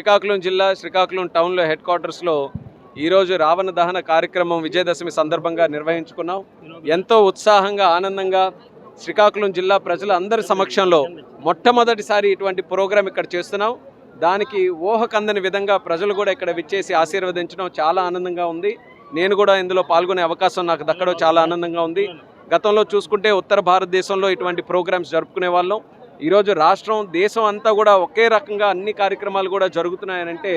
శ్రీకాకుళం జిల్లా శ్రీకాకుళం టౌన్లో హెడ్ క్వార్టర్స్లో ఈరోజు రావణ దహన కార్యక్రమం విజయదశమి సందర్భంగా నిర్వహించుకున్నాం. ఎంతో ఉత్సాహంగా ఆనందంగా శ్రీకాకుళం జిల్లా ప్రజల అందరి సమక్షంలో మొట్టమొదటిసారి ఇటువంటి ప్రోగ్రాం ఇక్కడ చేస్తున్నాం. దానికి ఊహకందని విధంగా ప్రజలు కూడా ఇక్కడ విచ్చేసి ఆశీర్వదించడం చాలా ఆనందంగా ఉంది. నేను కూడా ఇందులో పాల్గొనే అవకాశం నాకు దక్కడం చాలా ఆనందంగా ఉంది. గతంలో చూసుకుంటే ఉత్తర భారతదేశంలో ఇటువంటి ప్రోగ్రామ్స్ జరుపుకునే వాళ్ళం. ఈరోజు రాష్ట్రం దేశం అంతా కూడా ఒకే రకంగా అన్ని కార్యక్రమాలు కూడా జరుగుతున్నాయనంటే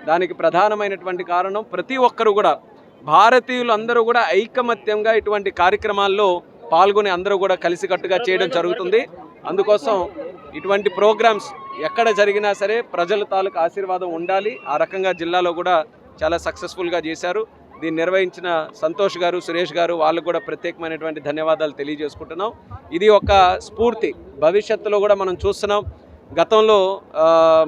దానికి ప్రధానమైనటువంటి కారణం ప్రతి ఒక్కరు కూడా భారతీయులు అందరూ కూడా ఐకమత్యంగా ఇటువంటి కార్యక్రమాల్లో పాల్గొని అందరూ కూడా కలిసికట్టుగా చేయడం జరుగుతుంది. అందుకోసం ఇటువంటి ప్రోగ్రామ్స్ ఎక్కడ జరిగినా సరే ప్రజల తాలూకు ఆశీర్వాదం ఉండాలి. ఆ రకంగా జిల్లాలో కూడా చాలా సక్సెస్ఫుల్గా చేశారు. దీన్ని నిర్వహించిన సంతోష్ గారు, సురేష్ గారు వాళ్ళకు కూడా ప్రత్యేకమైనటువంటి ధన్యవాదాలు తెలియజేసుకుంటున్నాం. ఇది ఒక స్ఫూర్తి. భవిష్యత్తులో కూడా మనం చూస్తున్నాం. గతంలో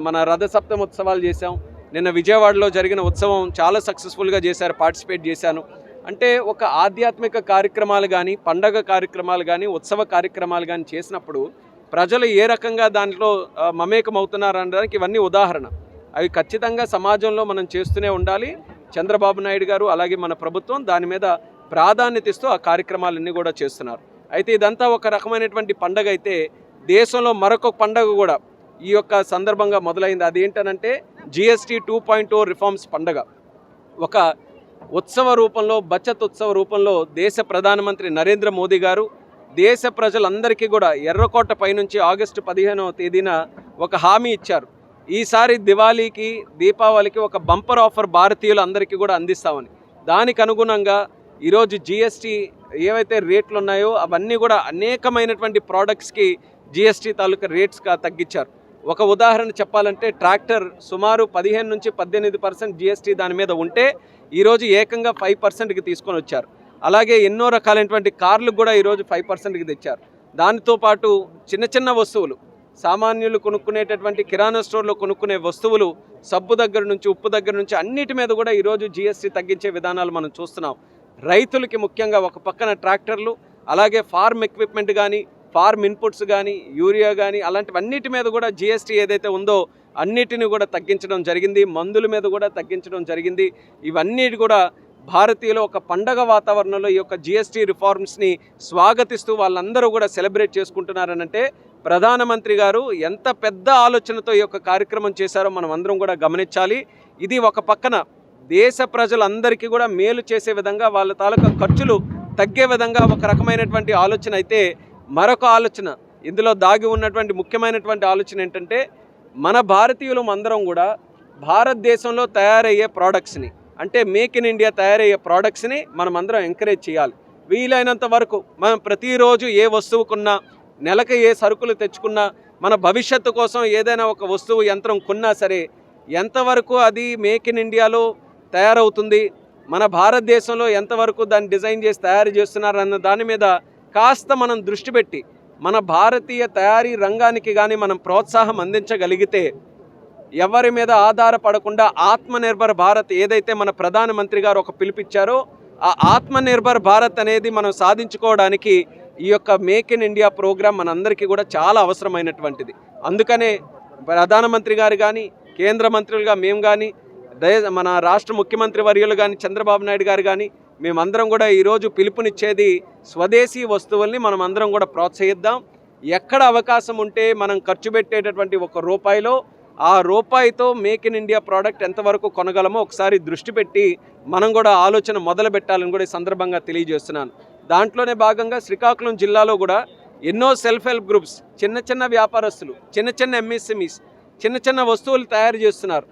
మన రథసప్తమి ఉత్సవాలు చేశాం. నిన్న విజయవాడలో జరిగిన ఉత్సవం చాలా సక్సెస్ఫుల్గా చేశారు, పార్టిసిపేట్ చేశాను. అంటే ఒక ఆధ్యాత్మిక కార్యక్రమాలు కానీ, పండగ కార్యక్రమాలు కానీ, ఉత్సవ కార్యక్రమాలు కానీ చేసినప్పుడు ప్రజలు ఏ రకంగా దాంట్లో మమేకం అవుతున్నారు అనడానికి ఇవన్నీ ఉదాహరణ. అవి ఖచ్చితంగా సమాజంలో మనం చేస్తూనే ఉండాలి. చంద్రబాబు నాయుడు గారు అలాగే మన ప్రభుత్వం దాని మీద ప్రాధాన్యత ఇస్తూ ఆ కార్యక్రమాలన్నీ కూడా చేస్తున్నారు. అయితే ఇదంతా ఒక రకమైనటువంటి పండగ అయితే దేశంలో మరొక పండగ కూడా ఈ యొక్క సందర్భంగా మొదలైంది. అదేంటనంటే GST 2.0 రిఫార్మ్స్ పండగ. ఒక ఉత్సవ రూపంలో, బచత్ ఉత్సవ రూపంలో దేశ ప్రధానమంత్రి నరేంద్ర మోదీ గారు దేశ ప్రజలందరికీ కూడా ఎర్రకోట పైనుంచి ఆగస్టు 15వ తేదీన ఒక హామీ ఇచ్చారు. ఈసారి దివాళీకి, దీపావళికి ఒక బంపర్ ఆఫర్ భారతీయులందరికీ కూడా అందిస్తామని. దానికి అనుగుణంగా ఈరోజు GST ఏవైతే రేట్లు ఉన్నాయో అవన్నీ కూడా అనేకమైనటువంటి ప్రోడక్ట్స్కి GST తాలూకా రేట్స్గా తగ్గించారు. ఒక ఉదాహరణ చెప్పాలంటే ట్రాక్టర్ సుమారు 15 నుంచి 18% GST దాని మీద ఉంటే ఈరోజు ఏకంగా 5%కి తీసుకొని వచ్చారు. అలాగే ఎన్నో రకాలైనటువంటి కార్లకు కూడా ఈరోజు 5%కి తెచ్చారు. దానితో పాటు చిన్న చిన్న వస్తువులు, సామాన్యులు కొనుక్కునేటటువంటి కిరాణా స్టోర్లో కొనుక్కునే వస్తువులు, సబ్బు దగ్గర నుంచి, ఉప్పు దగ్గర నుంచి అన్నిటి మీద కూడా ఈరోజు GST తగ్గించే విధానాలు మనం చూస్తున్నాం. రైతులకి ముఖ్యంగా ఒక పక్కన ట్రాక్టర్లు, అలాగే ఫార్మ్ ఎక్విప్మెంట్ కానీ, ఫార్మ్ ఇన్పుట్స్ కానీ, యూరియా కానీ అలాంటివన్నిటి మీద కూడా GST ఏదైతే ఉందో అన్నిటిని కూడా తగ్గించడం జరిగింది. మందుల మీద కూడా తగ్గించడం జరిగింది. ఇవన్నీ కూడా భారతీయులు ఒక పండగ వాతావరణంలో ఈ యొక్క GST రిఫార్మ్స్ని స్వాగతిస్తూ వాళ్ళందరూ కూడా సెలబ్రేట్ చేసుకుంటున్నారనంటే ప్రధానమంత్రి గారు ఎంత పెద్ద ఆలోచనతో ఈ యొక్క కార్యక్రమం చేశారో మనం అందరం కూడా గమనించాలి. ఇది ఒక పక్కన దేశ ప్రజలందరికీ కూడా మేలు చేసే విధంగా, వాళ్ళ తాలూకా ఖర్చులు తగ్గే విధంగా ఒక రకమైనటువంటి ఆలోచన అయితే, మరొక ఆలోచన ఇందులో దాగి ఉన్నటువంటి ముఖ్యమైనటువంటి ఆలోచన ఏంటంటే మన భారతీయులం అందరం కూడా భారతదేశంలో తయారయ్యే ప్రోడక్ట్స్ని, అంటే మేక్ ఇన్ ఇండియా తయారయ్యే ప్రోడక్ట్స్ని మనం అందరం ఎంకరేజ్ చేయాలి. వీలైనంత వరకు మనం ప్రతిరోజు ఏ వస్తువు కొన్నా, నెలకు ఏ సరుకులు తెచ్చుకున్నా, మన భవిష్యత్తు కోసం ఏదైనా ఒక వస్తువు, యంత్రం కొన్నా సరే ఎంతవరకు అది మేక్ ఇన్ ఇండియాలో తయారవుతుంది, మన భారతదేశంలో ఎంతవరకు దాన్ని డిజైన్ చేసి తయారు చేస్తున్నారన్న దాని మీద కాస్త మనం దృష్టి పెట్టి మన భారతీయ తయారీ రంగానికి కానీ మనం ప్రోత్సాహం అందించగలిగితే, ఎవరి మీద ఆధారపడకుండా ఆత్మనిర్భర్ భారత్ ఏదైతే మన ప్రధానమంత్రి గారు ఒక పిలుపిచ్చారో ఆ ఆత్మనిర్భర్ భారత్ అనేది మనం సాధించుకోవడానికి ఈ యొక్క మేక్ ఇన్ ఇండియా ప్రోగ్రాం మనందరికీ కూడా చాలా అవసరమైనటువంటిది. అందుకనే ప్రధానమంత్రి గారు కానీ, కేంద్ర మంత్రులుగా మేము కానీ, మన రాష్ట్ర ముఖ్యమంత్రి వర్యులు కానీ చంద్రబాబు నాయుడు గారు కానీ మేమందరం కూడా ఈరోజు పిలుపునిచ్చేది స్వదేశీ వస్తువుల్ని మనం అందరం కూడా ప్రోత్సహిద్దాం. ఎక్కడ అవకాశం ఉంటే మనం ఖర్చు పెట్టేటటువంటి ఒక రూపాయిలో ఆ రూపాయితో మేక్ ఇన్ ఇండియా ప్రోడక్ట్ ఎంతవరకు కొనగలమో ఒకసారి దృష్టి పెట్టి మనం కూడా ఆలోచన మొదలు పెట్టాలని కూడా ఈ సందర్భంగా తెలియజేస్తున్నాను. దాంట్లోనే భాగంగా శ్రీకాకుళం జిల్లాలో కూడా ఎన్నో సెల్ఫ్ హెల్ప్ గ్రూప్స్, చిన్న చిన్న వ్యాపారస్తులు, చిన్న చిన్న MSMEs చిన్న చిన్న వస్తువులు తయారు చేస్తున్నారు.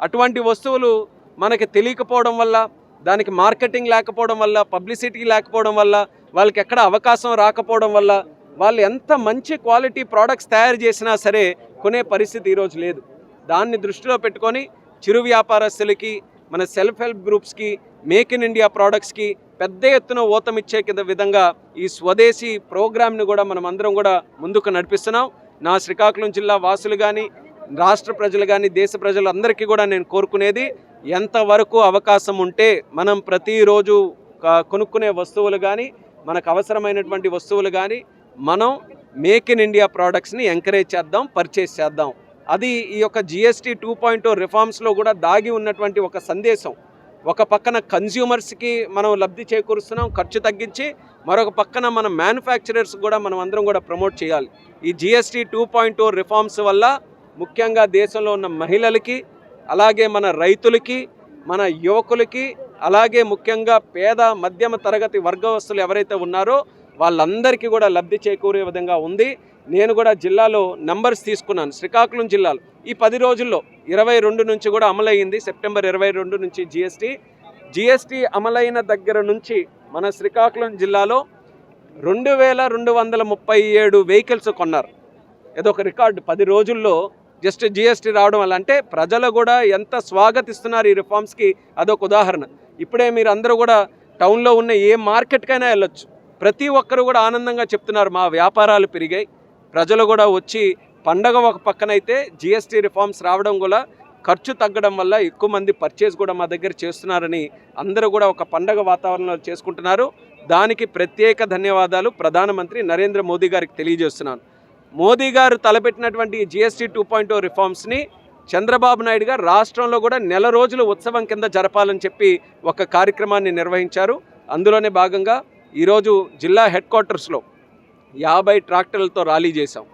అటువంటి వస్తువులు మనకి తెలియకపోవడం వల్ల, దానికి మార్కెటింగ్ లేకపోవడం వల్ల, పబ్లిసిటీ లేకపోవడం వల్ల, వాళ్ళకి ఎక్కడ అవకాశం రాకపోవడం వల్ల వాళ్ళు ఎంత మంచి క్వాలిటీ ప్రోడక్ట్స్ తయారు చేసినా సరే కొనే పరిస్థితి ఈరోజు లేదు. దాన్ని దృష్టిలో పెట్టుకొని చిరు వ్యాపారస్తులకి, మన సెల్ఫ్ హెల్ప్ గ్రూప్స్కి, మేక్ ఇన్ ఇండియా ప్రోడక్ట్స్కి పెద్ద ఎత్తున ఊతమిచ్చే విధంగా ఈ స్వదేశీ ప్రోగ్రామ్ని కూడా మనం అందరం కూడా ముందుకు నడిపిస్తున్నాం. నా శ్రీకాకుళం జిల్లా వాసులు కానీ, రాష్ట్ర ప్రజలు కానీ, దేశ ప్రజలందరికీ కూడా నేను కోరుకునేది, ఎంతవరకు అవకాశం ఉంటే మనం ప్రతిరోజు కొనుక్కునే వస్తువులు కానీ, మనకు అవసరమైనటువంటి వస్తువులు కానీ మనం మేక్ ఇన్ ఇండియా ప్రోడక్ట్స్ని ఎంకరేజ్ చేద్దాం, పర్చేస్ చేద్దాం. అది ఈ యొక్క జిఎస్టీ 2.0 రిఫార్మ్స్లో కూడా దాగి ఉన్నటువంటి ఒక సందేశం. ఒక పక్కన కన్జ్యూమర్స్కి మనం లబ్ధి చేకూరుస్తున్నాం ఖర్చు తగ్గించి, మరొక పక్కన మన మ్యానుఫ్యాక్చరర్స్ కూడా మనం అందరం కూడా ప్రమోట్ చేయాలి. ఈ జిఎస్టీ 2.0 రిఫార్మ్స్ వల్ల ముఖ్యంగా దేశంలో ఉన్న మహిళలకి, అలాగే మన రైతులకి, మన యువకులకి, అలాగే ముఖ్యంగా పేద మధ్యమ తరగతి వర్గవస్తులు ఎవరైతే ఉన్నారో వాళ్ళందరికీ కూడా లబ్ధి చేకూరే విధంగా ఉంది. నేను కూడా జిల్లాలో నంబర్స్ తీసుకున్నాను. శ్రీకాకుళం జిల్లాలో ఈ 10 రోజుల్లో 22 నుంచి కూడా అమలయ్యింది. సెప్టెంబర్ 22 నుంచి జిఎస్టీ అమలైన దగ్గర నుంచి మన శ్రీకాకుళం జిల్లాలో 2237 వెహికల్స్ కొన్నారు. ఇదొక రికార్డు. 10 రోజుల్లో జస్ట్ జిఎస్టీ రావడం వల్ల. అంటే ప్రజలు కూడా ఎంత స్వాగతిస్తున్నారు ఈ రిఫార్మ్స్కి అదొక ఉదాహరణ. ఇప్పుడే మీరు అందరూ కూడా టౌన్లో ఉన్న ఏ మార్కెట్కైనా వెళ్ళొచ్చు. ప్రతి ఒక్కరు కూడా ఆనందంగా చెప్తున్నారు మా వ్యాపారాలు పెరిగాయి. ప్రజలు కూడా వచ్చి పండగ ఒక పక్కనైతే జిఎస్టీ రిఫార్మ్స్ రావడం కూడా ఖర్చు తగ్గడం వల్ల ఎక్కువ మంది పర్చేస్ కూడా మా దగ్గర చేస్తున్నారని అందరూ కూడా ఒక పండగ వాతావరణంలో చేసుకుంటున్నారు. దానికి ప్రత్యేక ధన్యవాదాలు ప్రధానమంత్రి నరేంద్ర మోదీ గారికి తెలియజేస్తున్నాను. మోదీ గారు తలపెట్టినటువంటి జిఎస్టీ 2.0 రిఫార్మ్స్ని చంద్రబాబు నాయుడు గారు రాష్ట్రంలో కూడా నెల రోజులు ఉత్సవం కింద జరపాలని చెప్పి ఒక కార్యక్రమాన్ని నిర్వహించారు. అందులోనే భాగంగా ఈరోజు జిల్లా హెడ్ క్వార్టర్స్లో 50 ట్రాక్టర్లతో ర్యాలీ చేశాం.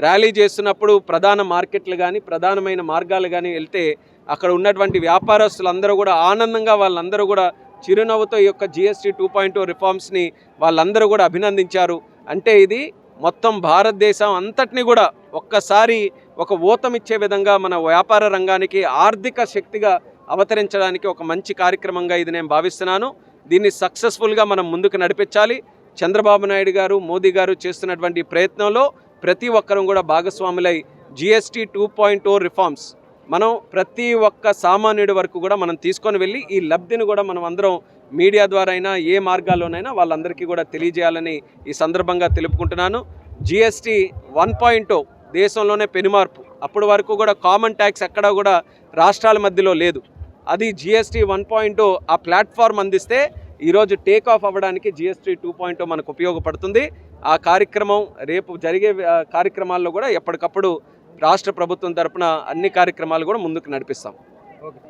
ర్యాలీ చేస్తున్నప్పుడు ప్రధాన మార్కెట్లు కానీ ప్రధానమైన మార్గాలు కానీ వెళ్తే అక్కడ ఉన్నటువంటి వ్యాపారస్తులందరూ కూడా ఆనందంగా వాళ్ళందరూ కూడా చిరునవ్వుతో ఈ యొక్క జిఎస్టీ 2.0 రిఫార్మ్స్ని వాళ్ళందరూ కూడా అభినందించారు. అంటే ఇది మొత్తం భారతదేశం అంతటిని కూడా ఒక్కసారి ఒక ఊతమిచ్చే విధంగా మన వ్యాపార రంగానికి ఆర్థిక శక్తిగా అవతరించడానికి ఒక మంచి కార్యక్రమంగా ఇది నేను భావిస్తున్నాను. దీన్ని సక్సెస్ఫుల్గా మనం ముందుకు నడిపించాలి. చంద్రబాబు నాయుడు గారు, మోదీ గారు చేస్తున్నటువంటి ప్రయత్నంలో ప్రతి ఒక్కరూ కూడా భాగస్వాములై జిఎస్టీ 2.0 రిఫార్మ్స్ మనం ప్రతి ఒక్క సామాన్యుడి వరకు కూడా మనం తీసుకొని వెళ్ళి ఈ లబ్ధిని కూడా మనం అందరం మీడియా ద్వారా అయినా ఏ మార్గాల్లోనైనా వాళ్ళందరికీ కూడా తెలియజేయాలని ఈ సందర్భంగా తెలుపుకుంటున్నాను. జిఎస్టీ 1.0 దేశంలోనే పెనుమార్పు. అప్పటి వరకు కూడా కామన్ ట్యాక్స్ ఎక్కడా కూడా రాష్ట్రాల మధ్యలో లేదు. అది జిఎస్టీ 1.0 ఆ ప్లాట్ఫామ్ అందిస్తే ఈరోజు టేక్ ఆఫ్ అవ్వడానికి జిఎస్టీ 2.0 మనకు ఉపయోగపడుతుంది. ఆ కార్యక్రమం రేపు జరిగే కార్యక్రమాల్లో కూడా ఎప్పటికప్పుడు రాష్ట్ర ప్రభుత్వం తరపున అన్ని కార్యక్రమాలు కూడా ముందుకు నడిపిస్తాం. ఓకే.